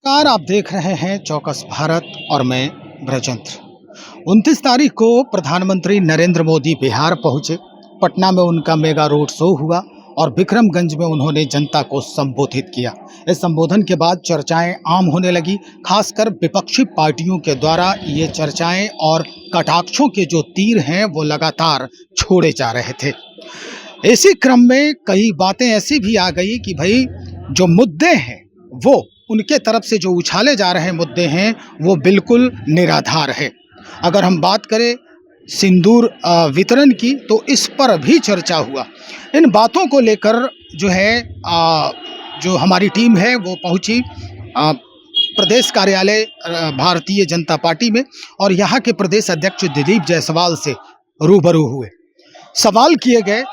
नमस्कार, आप देख रहे हैं चौकस भारत और मैं ब्रजेंद्र। 29 तारीख को प्रधानमंत्री नरेंद्र मोदी बिहार पहुंचे। पटना में उनका मेगा रोड शो हुआ और विक्रमगंज में उन्होंने जनता को संबोधित किया। इस संबोधन के बाद चर्चाएं आम होने लगी। खासकर विपक्षी पार्टियों के द्वारा ये चर्चाएं और कटाक्षों के जो तीर हैं वो लगातार छोड़े जा रहे थे। इसी क्रम में कई बातें ऐसी भी आ गई कि भाई जो मुद्दे हैं वो उनके तरफ से जो उछाले जा रहे मुद्दे हैं वो बिल्कुल निराधार है। अगर हम बात करें सिंदूर वितरण की तो इस पर भी चर्चा हुआ। इन बातों को लेकर जो है जो हमारी टीम है वो पहुंची प्रदेश कार्यालय भारतीय जनता पार्टी में और यहाँ के प्रदेश अध्यक्ष दिलीप जायसवाल से रूबरू हुए। सवाल किए गए।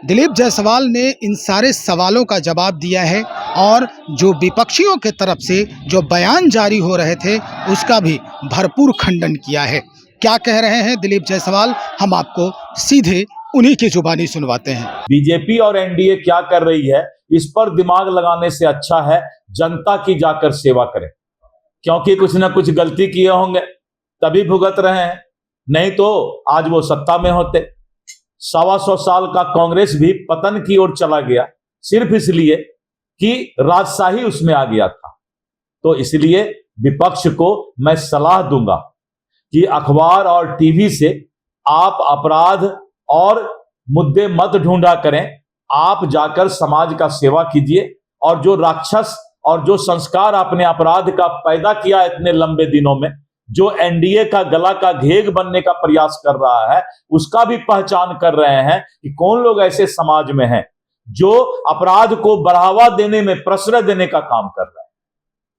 दिलीप जायसवाल ने इन सारे सवालों का जवाब दिया है और जो विपक्षियों के तरफ से जो बयान जारी हो रहे थे उसका भी भरपूर खंडन किया है। क्या कह रहे हैं दिलीप जायसवाल, हम आपको सीधे उन्हीं की जुबानी सुनवाते हैं। बीजेपी और एनडीए क्या कर रही है इस पर दिमाग लगाने से अच्छा है जनता की जाकर सेवा करें, क्योंकि कुछ ना कुछ गलती किए होंगे तभी भुगत रहे हैं, नहीं तो आज वो सत्ता में होते। 125 साल का कांग्रेस भी पतन की ओर चला गया सिर्फ इसलिए कि राजशाही उसमें आ गया था। तो इसलिए विपक्ष को मैं सलाह दूंगा कि अखबार और टीवी से आप अपराध और मुद्दे मत ढूंढा करें, आप जाकर समाज का सेवा कीजिए और जो राक्षस और जो संस्कार आपने अपराध का पैदा किया इतने लंबे दिनों में, जो एनडीए का गला का घेग बनने का प्रयास कर रहा है, उसका भी पहचान कर रहे हैं कि कौन लोग ऐसे समाज में हैं जो अपराध को बढ़ावा देने में प्रश्रय देने का काम कर रहे हैं।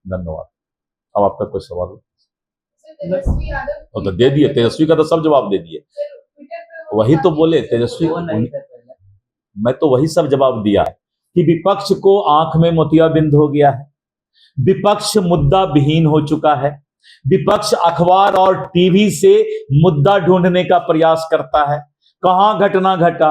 धन्यवाद। अब आपका कोई सवाल हो तो दे दिए। तेजस्वी का तो सब जवाब दे दिए, वही तो बोले तेजस्वी। मैं तो वही सब जवाब दिया है कि विपक्ष को आंख में मोतियाबिंद हो गया है, विपक्ष मुद्दा विहीन हो चुका है, विपक्ष अखबार और टीवी से मुद्दा ढूंढने का प्रयास करता है। कहां घटना घटा,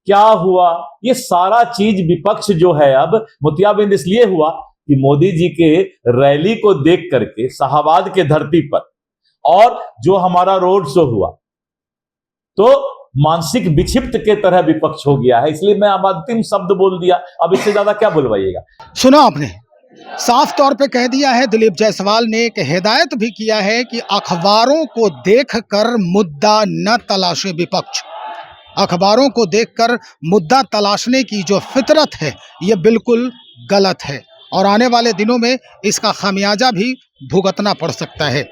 क्या हुआ, ये सारा चीज विपक्ष जो है अब मोतियाबिंद इसलिए हुआ कि मोदी जी के रैली को देख करके शाहबाद के धरती पर और जो हमारा रोड शो हुआ तो मानसिक विक्षिप्त के तरह विपक्ष हो गया है, इसलिए मैं अब अंतिम शब्द बोल दिया। अब इससे ज्यादा क्या बुलवाइएगा। सुना आपने, साफ तौर पे कह दिया है दिलीप जायसवाल ने, एक हिदायत भी किया है कि अखबारों को देखकर मुद्दा न तलाशे विपक्ष। अखबारों को देखकर मुद्दा तलाशने की जो फितरत है ये बिल्कुल गलत है और आने वाले दिनों में इसका खामियाजा भी भुगतना पड़ सकता है।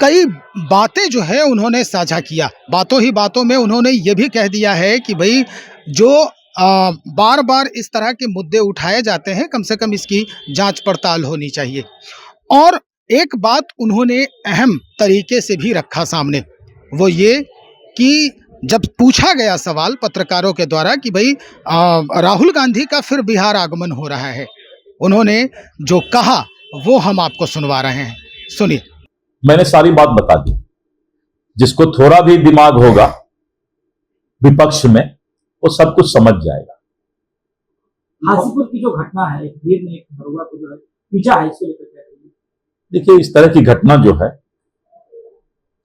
कई बातें जो है उन्होंने साझा किया। बातों ही बातों में उन्होंने ये भी कह दिया है कि भाई जो बार बार इस तरह के मुद्दे उठाए जाते हैं, कम से कम इसकी जांच पड़ताल होनी चाहिए। और एक बात उन्होंने अहम तरीके से भी रखा सामने, वो ये कि जब पूछा गया सवाल पत्रकारों के द्वारा कि भाई राहुल गांधी का फिर बिहार आगमन हो रहा है, उन्होंने जो कहा वो हम आपको सुनवा रहे हैं, सुनिए। मैंने सारी बात बता दी। जिसको थोड़ा भी दिमाग होगा विपक्ष में वो सब कुछ समझ जाएगा। हाजीपुर की जो घटना है, एक वीर ने एक दरोगा को जो है पीछा है, इसको लेकर क्या करेंगे? देखिए, इस तरह की घटना जो है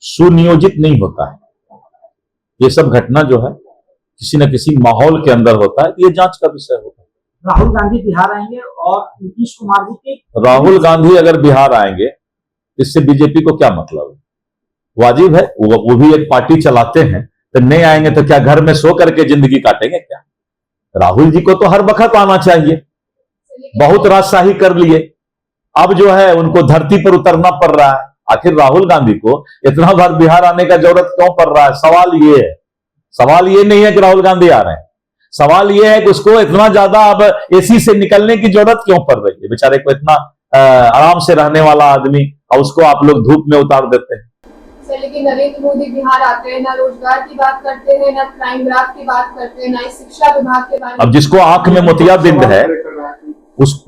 सुनियोजित नहीं होता है। ये सब घटना जो है किसी न किसी माहौल के अंदर होता है, ये जांच का विषय होता है। राहुल गांधी बिहार आएंगे और नीतीश कुमार जी के राहुल गांधी अगर बिहार आएंगे इससे बीजेपी को क्या मतलब है? वाजिब है, वो भी एक पार्टी चलाते हैं, तो नहीं आएंगे तो क्या घर में सो करके जिंदगी काटेंगे क्या? राहुल जी को तो हर वक्त आना चाहिए। बहुत राजशाही कर लिए, अब जो है उनको धरती पर उतरना पड़ रहा है। आखिर राहुल गांधी को इतना बार बिहार आने का जरूरत क्यों पड़ रहा है? सवाल ये नहीं है कि राहुल गांधी आ रहे हैं, सवाल ये है कि उसको इतना ज्यादा अब एसी से निकलने की जरूरत क्यों पड़ रही है? बेचारे को इतना आराम से रहने वाला आदमी, और उसको आप लोग धूप में उतार देते हैं। लेकिन नरेंद्र मोदी बिहार आते हैं, ना रोजगार की बात करते हैं, ना क्राइम ग्राफ की बात करते हैं, ना शिक्षा विभाग के बारे में। अब जिसको आंख में मोतियाबिंद है,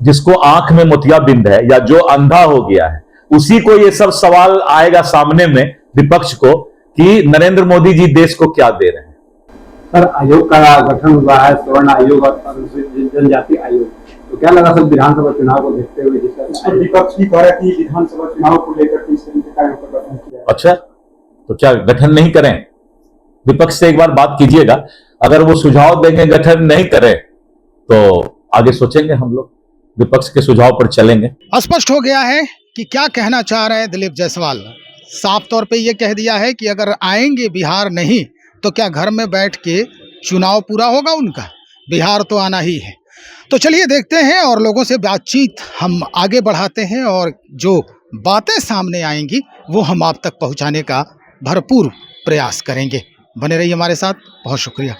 जिसको आंख में मोतियाबिंद है या जो अंधा हो गया है, उसी को ये सब सवाल आएगा सामने में विपक्ष को कि नरेंद्र मोदी जी देश को क्या दे रहे हैं। सर, आयोग का गठन हुआ है, सवर्ण आयोग और अनुसूचित जनजाति आयोग, तो क्या लगा सर विधानसभा चुनाव को देखते हुए जिस तरह विपक्ष भी कह रहा है कि विधानसभा चुनाव को लेकर के इस तरीके का यहाँ पर गठन किया है। अच्छा, तो क्या गठन नहीं करें? विपक्ष से एक बार बात कीजिएगा, अगर वो सुझाव देंगे गठन नहीं करें तो आगे सोचेंगे, हम लोग विपक्ष के सुझाव पर चलेंगे। स्पष्ट हो गया है कि क्या कहना चाह रहे हैं दिलीप जायसवाल। साफ तौर पे ये कह दिया है कि अगर आएंगे बिहार नहीं तो क्या घर में बैठ के चुनाव पूरा होगा उनका? बिहार तो आना ही है। तो चलिए देखते हैं और लोगों से बातचीत हम आगे बढ़ाते हैं और जो बातें सामने आएंगी वो हम आप तक पहुंचाने का भरपूर प्रयास करेंगे। बने रहिए हमारे साथ। बहुत शुक्रिया।